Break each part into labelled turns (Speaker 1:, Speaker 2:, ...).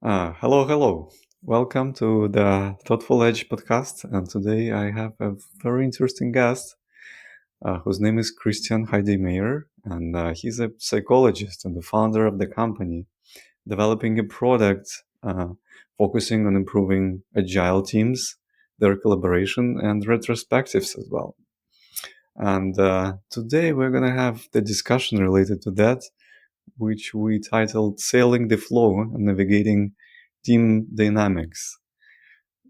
Speaker 1: Hello. Welcome to the Thoughtful Edge podcast. And today I have a very interesting guest whose name is Christian Heidemeyer. And he's a psychologist and the founder of the company, developing a product focusing on improving agile teams, their collaboration, and retrospectives as well. And today we're going to have the discussion related to that, which we titled Sailing the Flow and Navigating Team Dynamics.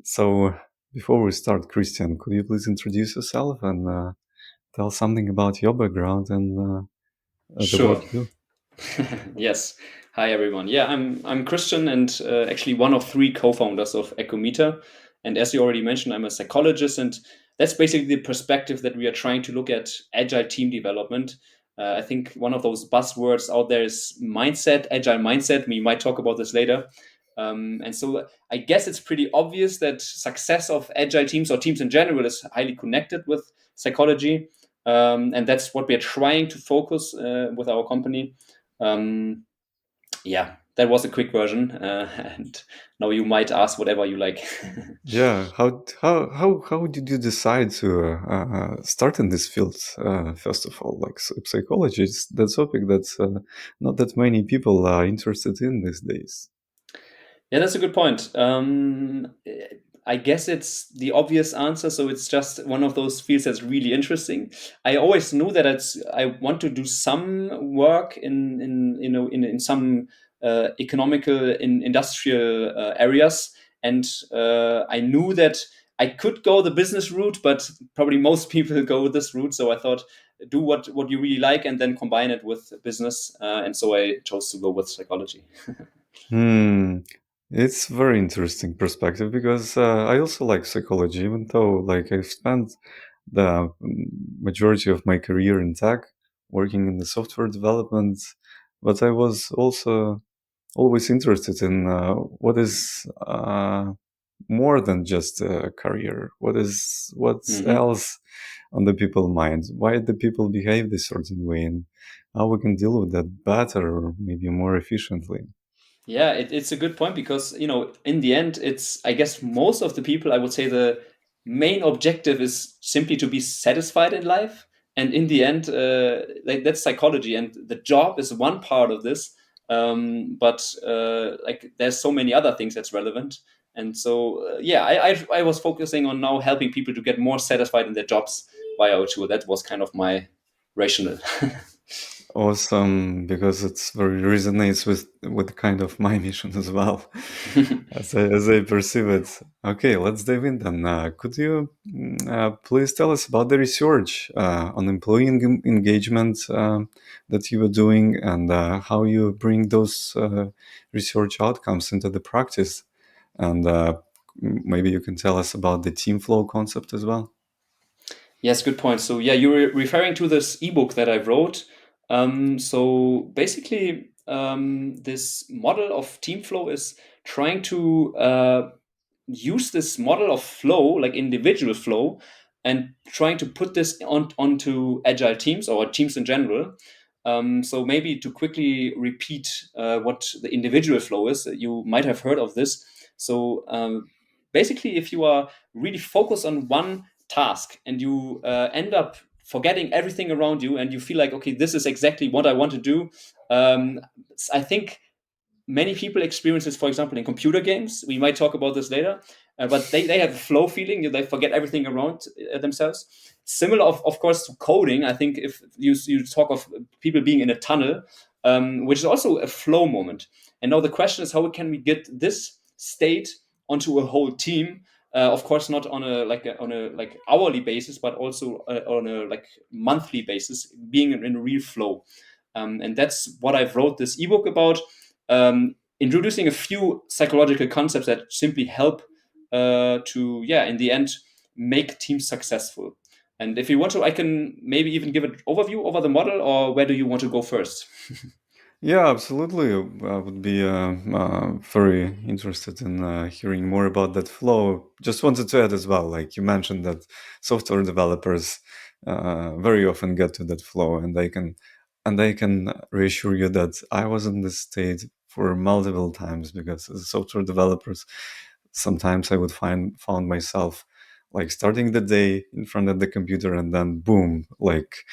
Speaker 1: So, before we start, Christian, could you please introduce yourself and tell something about your background and the
Speaker 2: Sure.
Speaker 1: work you
Speaker 2: Yes. Hi everyone. Yeah, I'm Christian and actually one of three co-founders of Echometer. And as you already mentioned, I'm a psychologist, and that's basically the perspective that we are trying to look at agile team development. I think one of those buzzwords out there is mindset, agile mindset. We might talk about this later. And so I guess it's pretty obvious that success of agile teams or teams in general is highly connected with psychology. And that's what we are trying to focus with our company. um, yeah, that was a quick version, and now you might ask whatever you like.
Speaker 1: Yeah, how did you decide to start in this field? First of all, like psychology, it's the topic that's not that many people are interested in these days.
Speaker 2: Yeah, that's a good point. I guess it's the obvious answer, so it's just one of those fields that's really interesting. I always knew that I want to do some work in some economical in industrial areas, and I knew that I could go the business route, but probably most people go this route. So I thought, do what you really like, and then combine it with business. And so I chose to go with psychology.
Speaker 1: Hmm. It's very interesting perspective because I also like psychology, even though like I've spent the majority of my career in tech, working in the software development, but I was also always interested in what is more than just a career. What's
Speaker 2: Hmm.
Speaker 1: else on the people mind? Why the people behave this certain way, and how we can deal with that better or maybe more efficiently.
Speaker 2: Yeah, it's a good point because in the end, it's I guess most of the people, I would say, the main objective is simply to be satisfied in life, and in the end, like that's psychology, and the job is one part of this. But like there's so many other things that's relevant, and so yeah, I was focusing on now helping people to get more satisfied in their jobs via O2. That was kind of my rationale.
Speaker 1: Awesome, because it's very resonates with kind of my mission as well, as I perceive it. Okay, let's dive in then. Could you please tell us about the research on employee engagement that you were doing and how you bring those research outcomes into the practice? And maybe you can tell us about the team flow concept as well.
Speaker 2: Yes, good point. So yeah, you're referring to this ebook that I wrote. So basically, this model of team flow is trying to use this model of flow, like individual flow, and trying to put this onto agile teams or teams in general. So maybe to quickly repeat what the individual flow is, you might have heard of this. So basically, if you are really focused on one task and you end up forgetting everything around you, and you feel like, okay, this is exactly what I want to do. um, I think many people experience this, for example, in computer games. We might talk about this later, but they have a flow feeling. They forget everything around themselves. Similar, of course, to coding. I think if you talk of people being in a tunnel, which is also a flow moment. And now the question is, how can we get this state onto a whole team? Of course, not on a like hourly basis, but also on a like monthly basis, being in real flow. And that's what I've wrote this ebook about, introducing a few psychological concepts that simply help to, yeah, in the end, make teams successful. And if you want to, I can maybe even give an overview over the model, or where do you want to go first?
Speaker 1: Yeah, absolutely. I would be very interested in hearing more about that flow. Just wanted to add as well, like you mentioned that software developers very often get to that flow, and they can reassure you that I was in this state for multiple times, because as software developers, sometimes I would found myself like starting the day in front of the computer, and then boom, like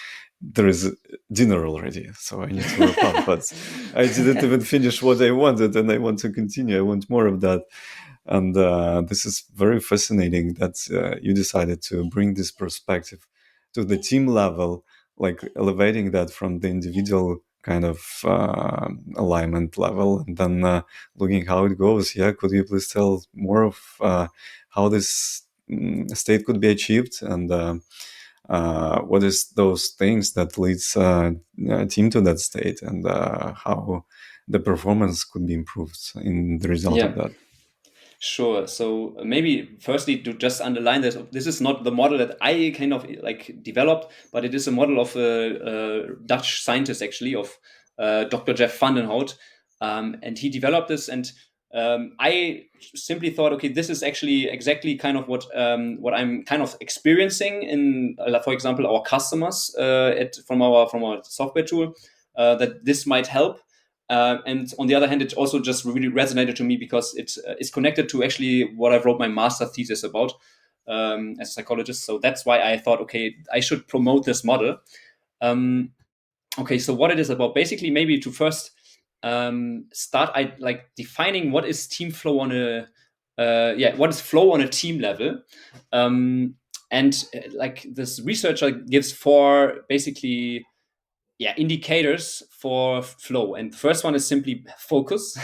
Speaker 1: there is dinner already, so I need to wrap up. But I didn't even finish what I wanted, and I want to continue. I want more of that. And this is very fascinating that you decided to bring this perspective to the team level, like elevating that from the individual kind of alignment level, and then looking how it goes. Yeah, could you please tell more of how this state could be achieved, and what is those things that leads a team to that state, and how the performance could be improved in the result of
Speaker 2: Yeah.
Speaker 1: that?
Speaker 2: Sure. So maybe firstly to just underline that this is not the model that I kind of like developed, but it is a model of a Dutch scientist actually, of Dr. Jeff van den Hout, and he developed this. And I simply thought, okay, this is actually exactly kind of what I'm kind of experiencing in, for example, our customers from our software tool, that this might help. And on the other hand, it also just really resonated to me because it is connected to actually what I wrote my master thesis about as a psychologist. So that's why I thought, okay, I should promote this model. Um, okay, so what it is about, basically, maybe to first start, I like defining what is team flow on a what is flow on a team level. And like this researcher gives four basically indicators for flow, and the first one is simply focus,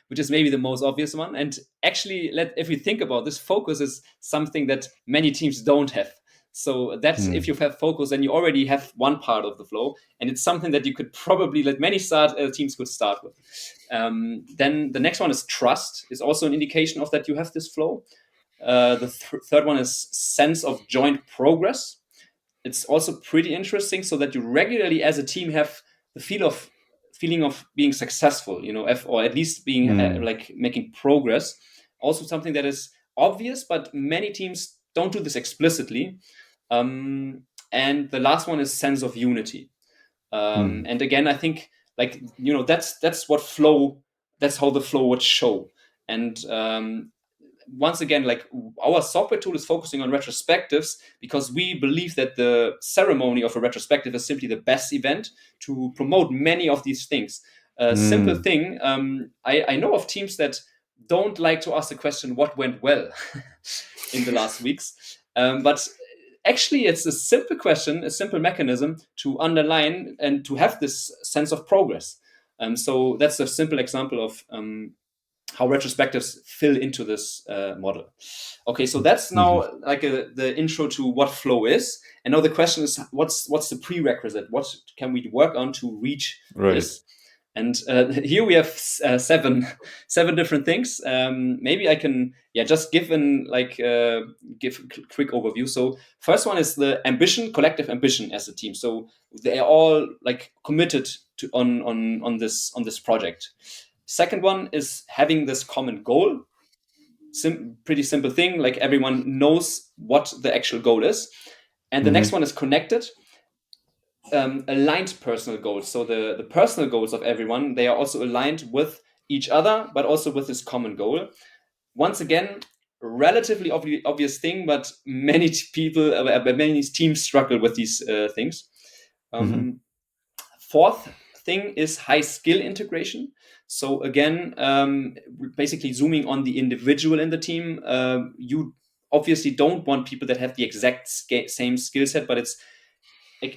Speaker 2: which is maybe the most obvious one. And actually, if we think about this, focus is something that many teams don't have. So that's, if you have focus, then you already have one part of the flow, and it's something that you could probably let many teams could start with. Then the next one is trust, is also an indication of that you have this flow. The third one is sense of joint progress. It's also pretty interesting, so that you regularly as a team have the feeling of being successful, or at least being like making progress. Also something that is obvious, but many teams don't do this explicitly. And the last one is sense of unity. And again, I think, like, that's what flow, that's how the flow would show. And once again, like, our software tool is focusing on retrospectives because we believe that the ceremony of a retrospective is simply the best event to promote many of these things. A simple thing, I know of teams that don't like to ask the question what went well in the last weeks, but actually it's a simple question, a simple mechanism to underline and to have this sense of progress. So that's a simple example of how retrospectives fill into this model. Okay, so that's now like the intro to what flow is, and now the question is, what's the prerequisite? What can we work on to reach
Speaker 1: Right.
Speaker 2: this? And here we have seven different things. Maybe I can just give give a quick overview. So first one is the ambition, collective ambition as a team. So they are all like committed to on this project. Second one is having this common goal. Pretty simple thing, like everyone knows what the actual goal is. And the next one is connected, aligned personal goals. So the personal goals of everyone, they are also aligned with each other, but also with this common goal. Once again, relatively obvious thing, but many many teams struggle with these things. Fourth thing is high skill integration. So again, basically zooming on the individual in the team. You obviously don't want people that have the exact same skill set, but it's,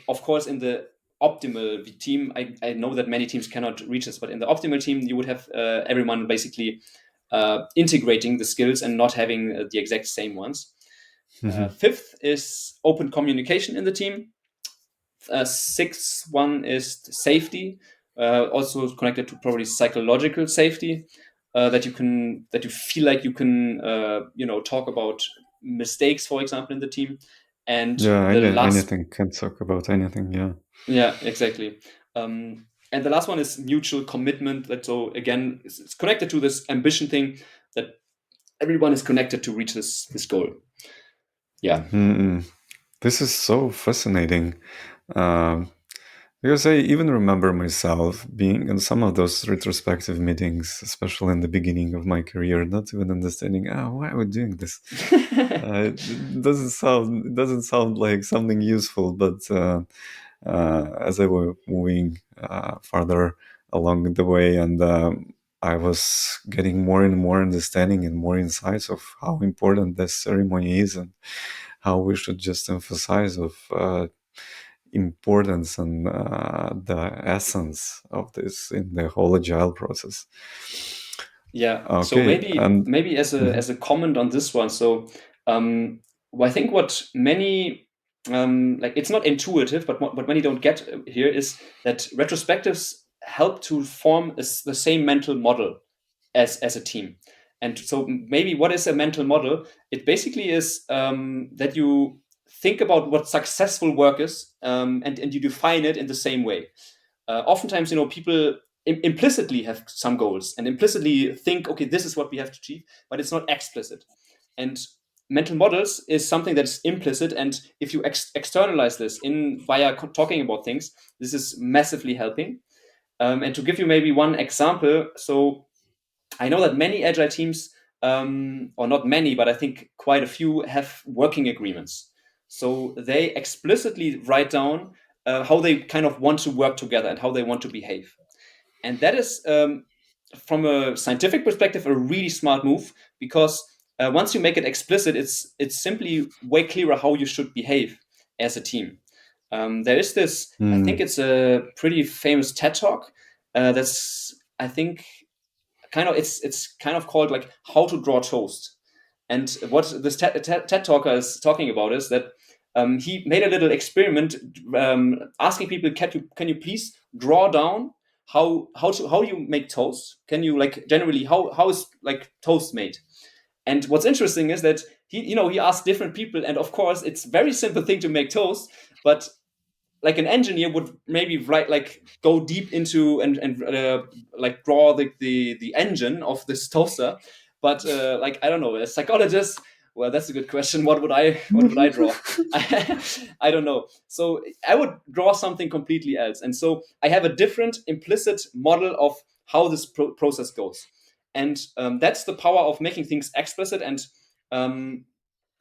Speaker 2: of course, in the optimal team. I know that many teams cannot reach this, but in the optimal team, you would have everyone basically integrating the skills and not having the exact same ones. Fifth is open communication in the team. Sixth one is safety, also connected to probably psychological safety, that you feel like you can talk about mistakes, for example, in the team. And
Speaker 1: Yeah,
Speaker 2: the last,
Speaker 1: anything can talk about anything. Yeah.
Speaker 2: yeah, exactly. And the last one is mutual commitment. That, so again, it's connected to this ambition thing, that everyone is connected to reach this goal. Yeah.
Speaker 1: This is so fascinating, um, Because I even remember myself being in some of those retrospective meetings, especially in the beginning of my career, not even understanding, why are we doing this? It doesn't sound like something useful, but as I were moving farther along the way, and I was getting more and more understanding and more insights of how important this ceremony is, and how we should just emphasize of importance and the essence of this in the whole agile process.
Speaker 2: Yeah. So
Speaker 1: Okay,
Speaker 2: maybe
Speaker 1: and
Speaker 2: maybe
Speaker 1: mhm.
Speaker 2: as a comment on this one. So I think what many like it's not intuitive, but what many don't get here is that retrospectives help to form the same mental model as a team. And so maybe what is a mental model? It basically is that you think about what successful work is, and you define it in the same way. Oftentimes, people implicitly have some goals and implicitly think, okay, this is what we have to achieve, but it's not explicit. And mental models is something that is implicit, and if you externalize this in via talking about things, this is massively helping. And to give you maybe one example, so I know that many agile teams, or not many, but I think quite a few, have working agreements. So they explicitly write down how they kind of want to work together and how they want to behave. And that is, from a scientific perspective, a really smart move, because once you make it explicit, it's simply way clearer how you should behave as a team. There is this, I think
Speaker 1: Mm,
Speaker 2: it's a pretty famous TED talk that's, I think, it's kind of called like how to draw toast. And what this TED talker is talking about is that he made a little experiment, asking people, can you please draw down how you make toast? Can you, like, generally, how is like toast made? And what's interesting is that he asked different people, and of course it's very simple thing to make toast, but like an engineer would maybe write, like, go deep into and like draw the engine of this toaster. But like, I don't know, a psychologist, well, that's a good question. What would I draw? I don't know. So I would draw something completely else, and so I have a different implicit model of how this process goes. And that's the power of making things explicit, and um,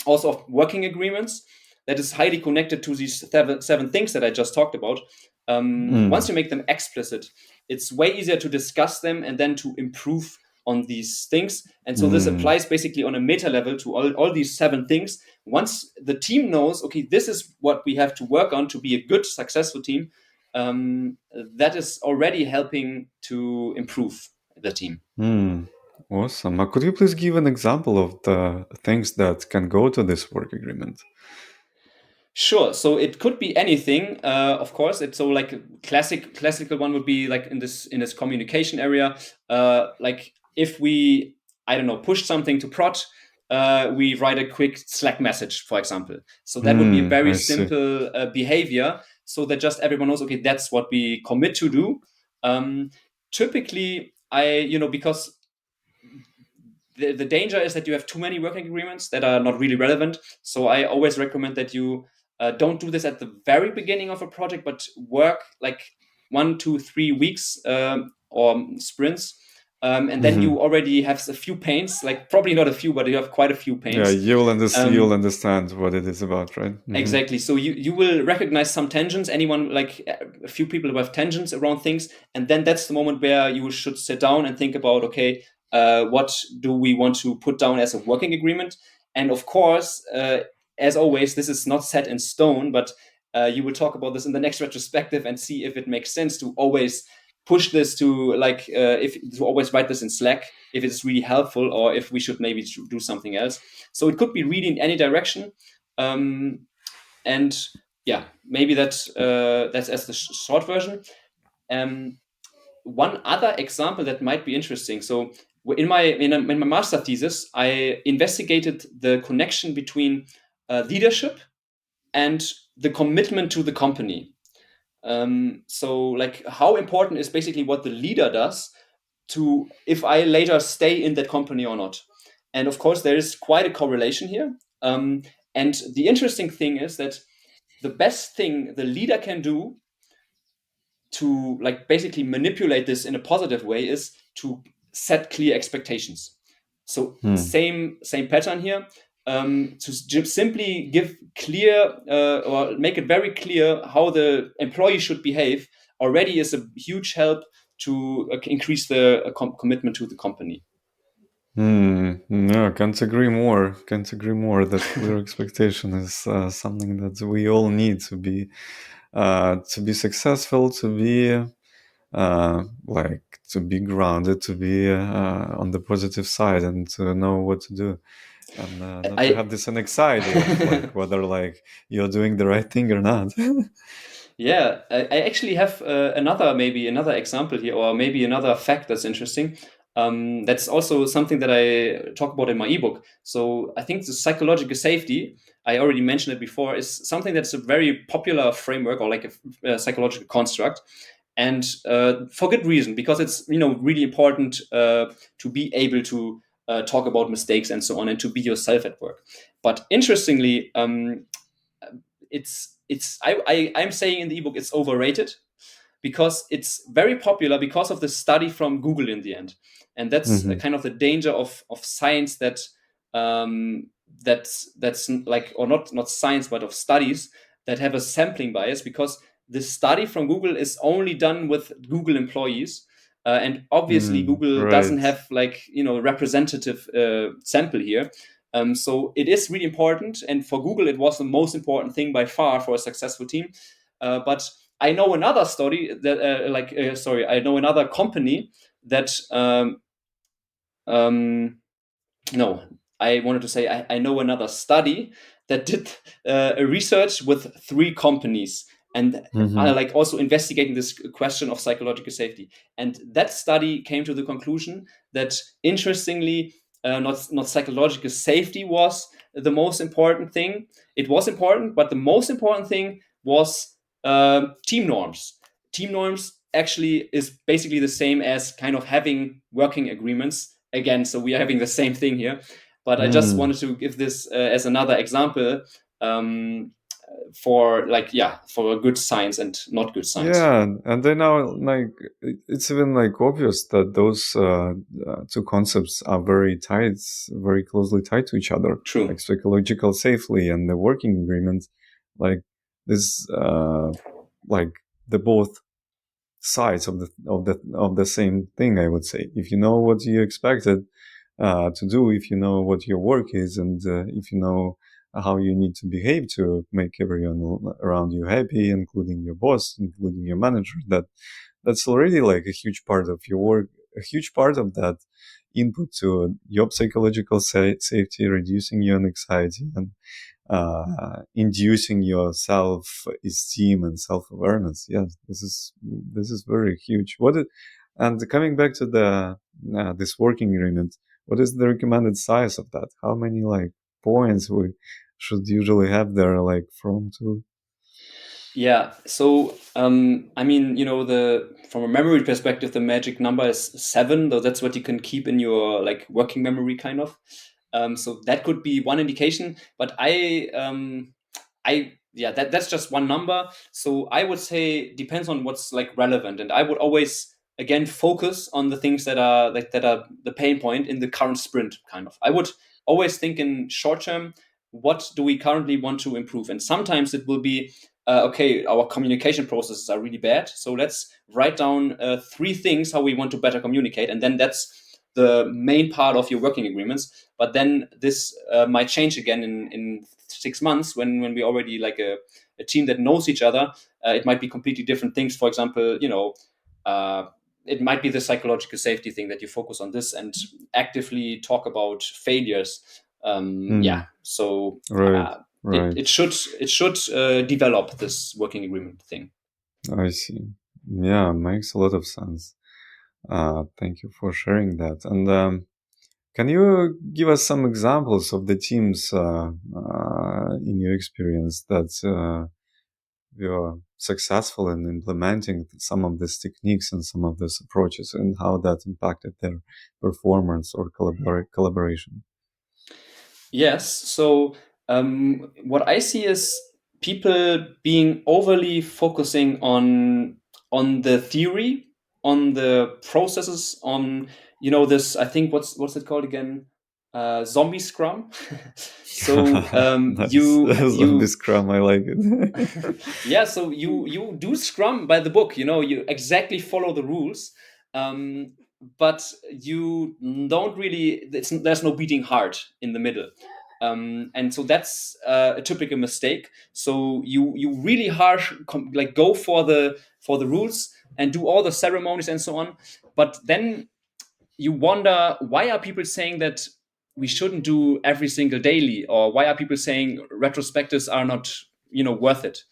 Speaker 2: also of working agreements, that is highly connected to these seven things that I just talked about. Once
Speaker 1: mm,
Speaker 2: you make them explicit, it's way easier to discuss them and then to improve on these things. And so this
Speaker 1: mm,
Speaker 2: applies basically on a meta level to all these seven things. Once the team knows, okay, this is what we have to work on to be a good, successful team, that is already helping to improve the team.
Speaker 1: mm. Awesome. Could you please give an example of the things that can go to this work agreement?
Speaker 2: Sure. So it could be anything. Of course, it's so like a classical one would be like in this communication area. Like if we, I don't know, push something to prod, we write a quick Slack message, for example. So that would be a very
Speaker 1: I see.
Speaker 2: simple behavior, so that just everyone knows, okay, that's what we commit to do. Um, Typically, because the danger is that you have too many working agreements that are not really relevant. So I always recommend that you don't do this at the very beginning of a project, but work like 1 to 3 weeks, or sprints. And then
Speaker 1: Hmm.
Speaker 2: you already have a few pains, like probably not a few, but you have quite a few
Speaker 1: Yeah,
Speaker 2: pains.
Speaker 1: you'll
Speaker 2: Um,
Speaker 1: understand what it is about, right? Hmm.
Speaker 2: Exactly. So you will recognize some tangents. Anyone, like a few people who have tangents around things, and then that's the moment where you should sit down and think about, okay, what do we want to put down as a working agreement? And of course, as always, this is not set in stone, but you will talk about this in the next retrospective and see if it makes sense to always push this to, like, if to always write this in Slack if it's really helpful, or if we should maybe do something else. So it could be really in any direction. Um, and yeah, maybe that's as the short version. um, One other example that might be interesting. So in my master thesis, I investigated the connection between leadership and the commitment to the company. So, like, how important is basically what the leader does to if I later stay in that company or not. And of course, there is quite a correlation here. And the interesting thing is that the best thing the leader can do to like basically manipulate this in a positive way is to set clear expectations. So
Speaker 1: Hmm.
Speaker 2: same pattern here. To simply give clear or make it very clear how the employee should behave already is a huge help to increase the commitment to the company.
Speaker 1: Hmm. No, can't agree more. Can't agree more that clear expectation is something that we all need to be successful, to be like to be grounded, to be on the positive side, and to know what to do, and not to
Speaker 2: I
Speaker 1: have this anxiety of like whether like you're doing the right thing or not.
Speaker 2: Yeah, I actually have maybe another example here, or maybe another fact that's interesting. That's also something that I talk about in my ebook. So I think the psychological safety, I already mentioned it before, is something that's a very popular framework or like a psychological construct, and for good reason, because it's really important to be able to talk about mistakes and so on, and to be yourself at work. But interestingly, I'm saying in the ebook it's overrated because it's very popular because of the study from Google in the end, and that's
Speaker 1: Hmm.
Speaker 2: kind of the danger of science that that's like, or not science but of studies that have a sampling bias, because the study from Google is only done with Google employees. And obviously Google doesn't
Speaker 1: Right.
Speaker 2: have like representative sample here. So it is really important, and for Google, it was the most important thing by far for a successful team. But I know another story that, sorry, I know another company that, um, no, I wanted to say I know another study that did a research with three companies, and I
Speaker 1: Hmm.
Speaker 2: like also investigating this question of psychological safety. And that study came to the conclusion that, interestingly, not psychological safety was the most important thing. It was important, but the most important thing was team norms. Team norms actually is basically the same as kind of having working agreements again. So we are having the same thing here, but I just
Speaker 1: Mm.
Speaker 2: wanted to give this as another example, um, for like, yeah, for good science and not good science.
Speaker 1: Yeah, and then now like it's even like obvious that those two concepts are very tied, very closely tied to each other, like
Speaker 2: True.
Speaker 1: psychological safely and the working agreement, like this, like the both sides of the same thing. I would say, if you know what you expected to do, if you know what your work is, and if you know how you need to behave to make everyone around you happy, including your boss, including your manager, that's already like a huge part of your work, a huge part of that input to your psychological safety, reducing your anxiety, and inducing your self-esteem and self-awareness. Yes, this is very huge. And coming back to the this working agreement, what is the recommended size of that? How many like points we should usually have there, like from to?
Speaker 2: Yeah. So, I mean, the from a memory perspective, the magic number is seven, though that's what you can keep in your like working memory, kind of. So that could be one indication, but yeah, that's just one number. So I would say depends on what's like relevant, and I would always again focus on the things that are the pain point in the current sprint. Kind of, I would always think in short term. What do we currently want to improve? And sometimes it will be okay, our communication processes are really bad. So let's write down three things how we want to better communicate. And then that's the main part of your working agreements. But then this might change again in 6 months when we already like a team that knows each other. It might be completely different things. For example, uh, it might be the psychological safety thing that you focus on this and actively talk about failures.
Speaker 1: Hmm.
Speaker 2: Yeah. So
Speaker 1: Right.
Speaker 2: uh, it,
Speaker 1: Right.
Speaker 2: it should it should develop this working agreement thing.
Speaker 1: I see. Yeah, makes a lot of sense. Thank you for sharing that. And can you give us some examples of the teams in your experience that were successful in implementing some of these techniques and some of these approaches, and how that impacted their performance or collaboration?
Speaker 2: Yes. So what I see is people being overly focusing on the theory, on the processes, on this. I think what's it called again? Zombie Scrum. So
Speaker 1: Nice. Zombie
Speaker 2: you
Speaker 1: Scrum, I like it.
Speaker 2: yeah, so you do Scrum by the book. You exactly follow the rules, um, but you don't really. There's no beating heart in the middle, and so that's a typical mistake. So you really harsh like go for the rules and do all the ceremonies and so on, but then you wonder, why are people saying that we shouldn't do every single daily, or why are people saying retrospectives are not worth it?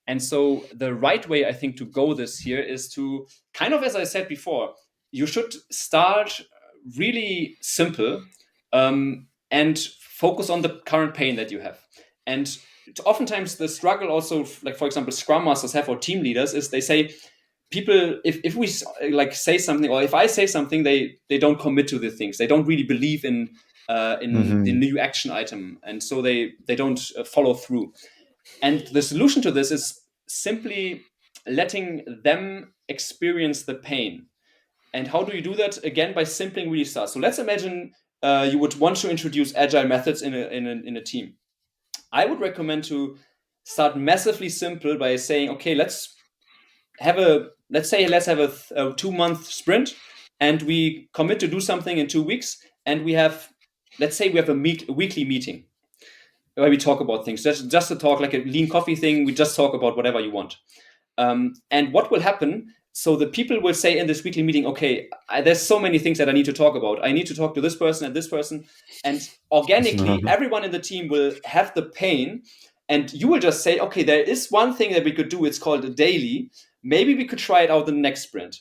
Speaker 2: And so the right way, I think, to go this here is to kind of, as I said before, you should start really simple, and focus on the current pain that you have. And oftentimes the struggle also, like for example, Scrum Masters have, or team leaders, is they say people, if we like say something, or if I say something, they don't commit to the things. They don't really believe in the
Speaker 1: Hmm.
Speaker 2: new action item, and so they don't follow through. And the solution to this is simply letting them experience the pain. And how do you do that? Again, by simply really start. So let's imagine you would want to introduce agile methods in a team. I would recommend to start massively simple by saying, okay, let's have a 2 month sprint, and we commit to do something in 2 weeks, and let's say we have a weekly meeting where we talk about things. Just to talk, like a lean coffee thing. We just talk about whatever you want. And what will happen? So the people will say in this weekly meeting, okay, there's so many things that I need to talk about. I need to talk to this person and this person. And organically, everyone in the team will have the pain. And you will just say, okay, there is one thing that we could do. It's called a daily. Maybe we could try it out in the next sprint.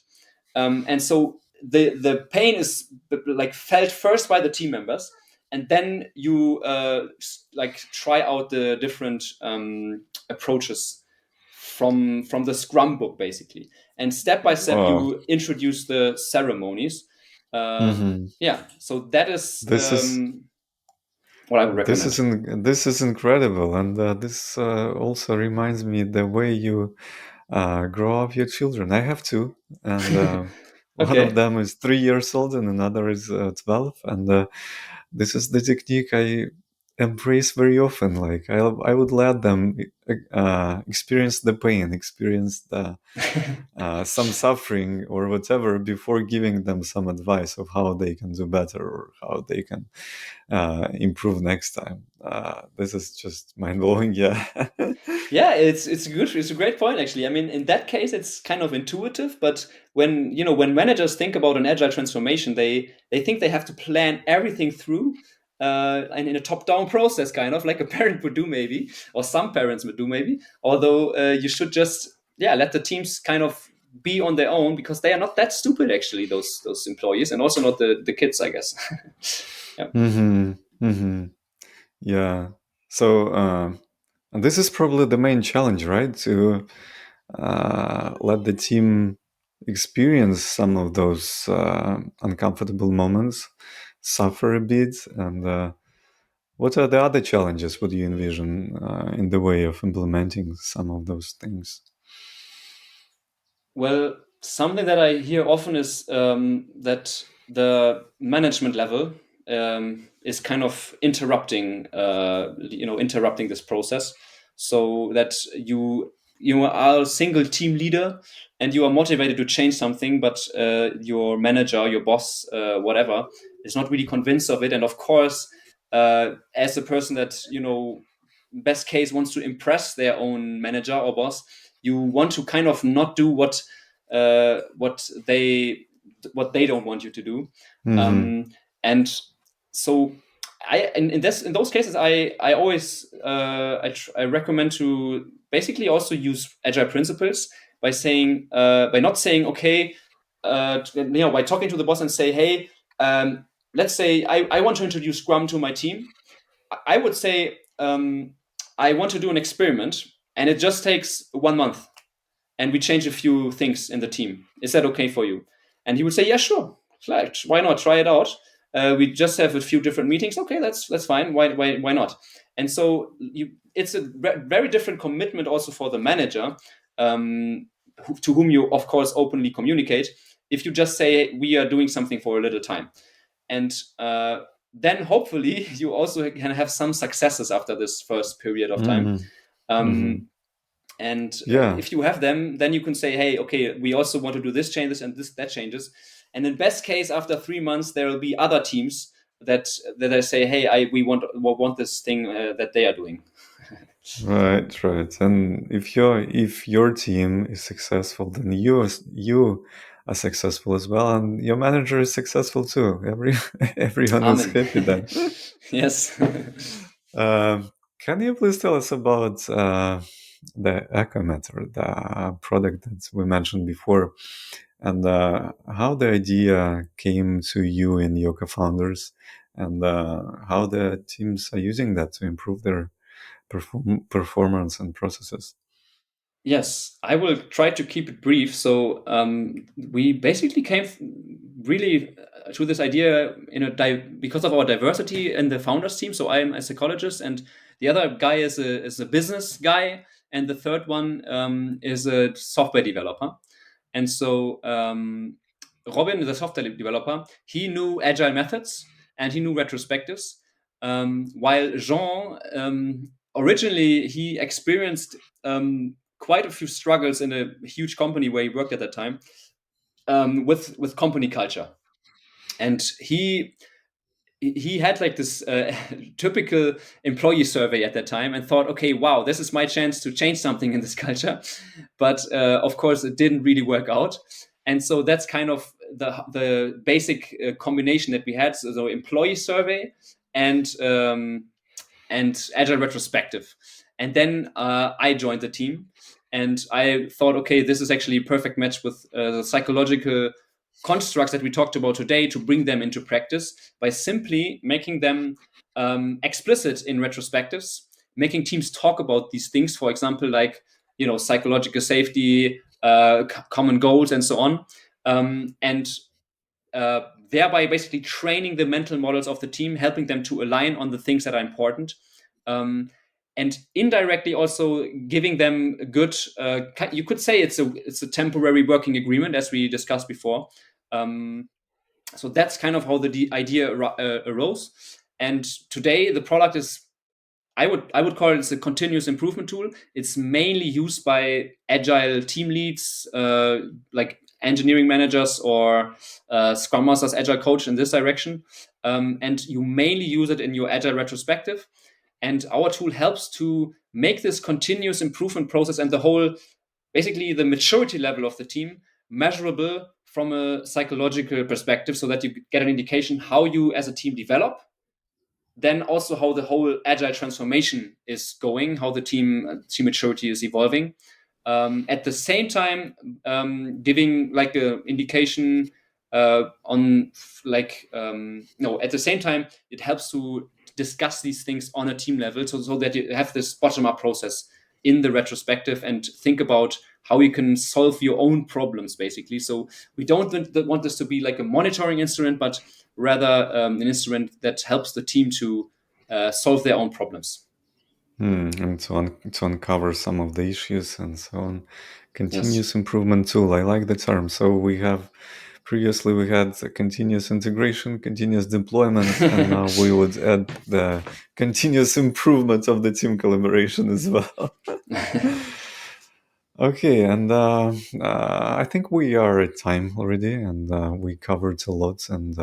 Speaker 2: And so the pain is like felt first by the team members, and then you like try out the different approaches from the Scrum book, basically. And step by step,
Speaker 1: Wow.
Speaker 2: you introduce the ceremonies.
Speaker 1: Hmm.
Speaker 2: Yeah, so that is
Speaker 1: This is
Speaker 2: what I would recommend.
Speaker 1: this is incredible, and this also reminds me the way you grow up your children. I have two, and one of
Speaker 2: Okay.
Speaker 1: them is 3 years old, and another is 12. And this is the technique I embrace very often. Like I would let them experience the pain, experience the some suffering or whatever before giving them some advice of how they can do better or how they can improve next time. This is just mind blowing. Yeah.
Speaker 2: Yeah, it's good. It's a great point, actually. I mean, in that case, it's kind of intuitive. But when managers think about an agile transformation, they think they have to plan everything through, and in a top-down process, kind of like a parent would do, maybe, or some parents would do, maybe. Although you should just let the teams kind of be on their own, because they are not that stupid, actually. Those employees, and also not the kids, I guess. Yeah.
Speaker 1: Hmm. Hmm. Yeah. So and this is probably the main challenge, right? To let the team experience some of those uncomfortable moments, suffer a bit, and what are the other challenges would you envision in the way of implementing some of those things?
Speaker 2: Well, something that I hear often is that the management level is kind of interrupting this process, so that you are a single team leader and you are motivated to change something, but your manager, your boss, whatever, is not really convinced of it. And of course, as a person that best case wants to impress their own manager or boss, you want to kind of not do uh, what they what they don't want you to do.
Speaker 1: Hmm.
Speaker 2: And so in those cases, I always I recommend to basically also use agile principles by saying, by not saying, okay, by talking to the boss and say, hey, let's say I want to introduce Scrum to my team. I would say, I want to do an experiment, and it just takes 1 month, and we change a few things in the team. Is that okay for you? And he would say, yeah, sure. Like, why not? Try it out. We just have a few different meetings. Okay, that's fine. Why not? And so it's a very different commitment also for the manager, to whom you of course openly communicate, if you just say we are doing something for a little time. And then hopefully you also can have some successes after this first period of time.
Speaker 1: Mm-hmm. Mm-hmm.
Speaker 2: um, and
Speaker 1: Yeah.
Speaker 2: if you have them, then you can say, hey, okay, we also want to do this changes and this that changes. And in best case, after 3 months, there will be other teams that I say, hey, we want this thing that they are doing.
Speaker 1: Right, right. And if your team is successful, then you are successful as well, and your manager is successful too. Everyone is
Speaker 2: Amen.
Speaker 1: happy then.
Speaker 2: Yes.
Speaker 1: Can you please tell us about the Echometer, the product that we mentioned before, and how the idea came to you and your co-founders, and how the teams are using that to improve their performance and processes?
Speaker 2: Yes, I will try to keep it brief. So we basically came really to this idea because of our diversity in the founders team. So I'm a psychologist, and the other guy is a business guy, and the third one is a software developer. And so Robin, the software developer, he knew agile methods and he knew retrospectives, while Jean originally he experienced quite a few struggles in a huge company where he worked at that time, with company culture. And he had like this typical employee survey at that time and thought, okay, wow, this is my chance to change something in this culture. But of course, it didn't really work out. And so that's kind of the basic combination that we had. So employee survey and agile retrospective. And then I joined the team, and I thought, okay, this is actually a perfect match with the psychological constructs that we talked about today, to bring them into practice by simply making them explicit in retrospectives, making teams talk about these things, for example, like psychological safety, common goals, and so on, and thereby basically training the mental models of the team, helping them to align on the things that are important, um, and indirectly also giving them a good. You could say it's a temporary working agreement, as we discussed before. Um, so that's kind of how the idea arose. And today the product is, I would call it a continuous improvement tool. It's mainly used by agile team leads, like engineering managers or scrum masters, agile coach in this direction. And you mainly use it in your agile retrospective. And our tool helps to make this continuous improvement process and the whole, basically the maturity level of the team, measurable from a psychological perspective, so that you get an indication how you as a team develop, then also how the whole agile transformation is going, how the team maturity is evolving. At the same time, giving like a indication on like no. At the same time, it helps to discuss these things on a team level, so that you have this bottom up process in the retrospective and think about how you can solve your own problems, basically. So we don't want this to be like a monitoring instrument, but rather an instrument that helps the team to solve their own problems.
Speaker 1: And to uncover some of the issues and so on.
Speaker 2: Yes.
Speaker 1: Continuous improvement tool. I like the term. So previously we had a continuous integration, continuous deployment, and now we would add the continuous improvement of the team collaboration as well. Okay, and I think we are at time already, and we covered a lot. And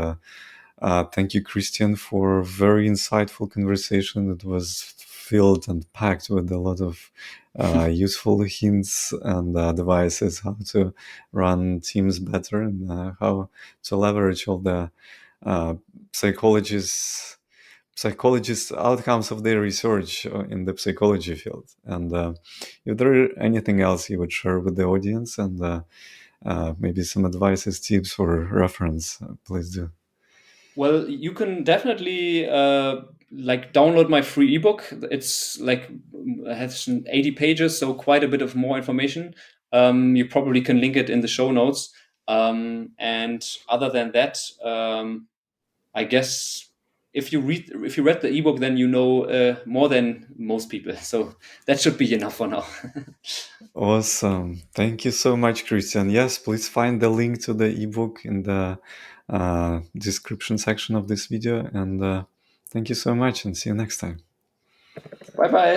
Speaker 1: thank you, Christian, for a very insightful conversation. It was filled and packed with a lot of useful hints and advices how to run teams better and how to leverage all the uh, psychologists outcomes of their research in the psychology field. And if there anything else you would share with the audience, and maybe some advices, tips, or reference, please do.
Speaker 2: Well, you can definitely like download my free ebook. It's like it has 80 pages, so quite a bit of more information. You probably can link it in the show notes. And other than that, I guess if you read the ebook, then you know more than most people. So that should be enough for now.
Speaker 1: Awesome. Thank you so much, Christian. Yes, please find the link to the ebook in the description section of this video. And thank you so much, and see you next time.
Speaker 2: Bye bye.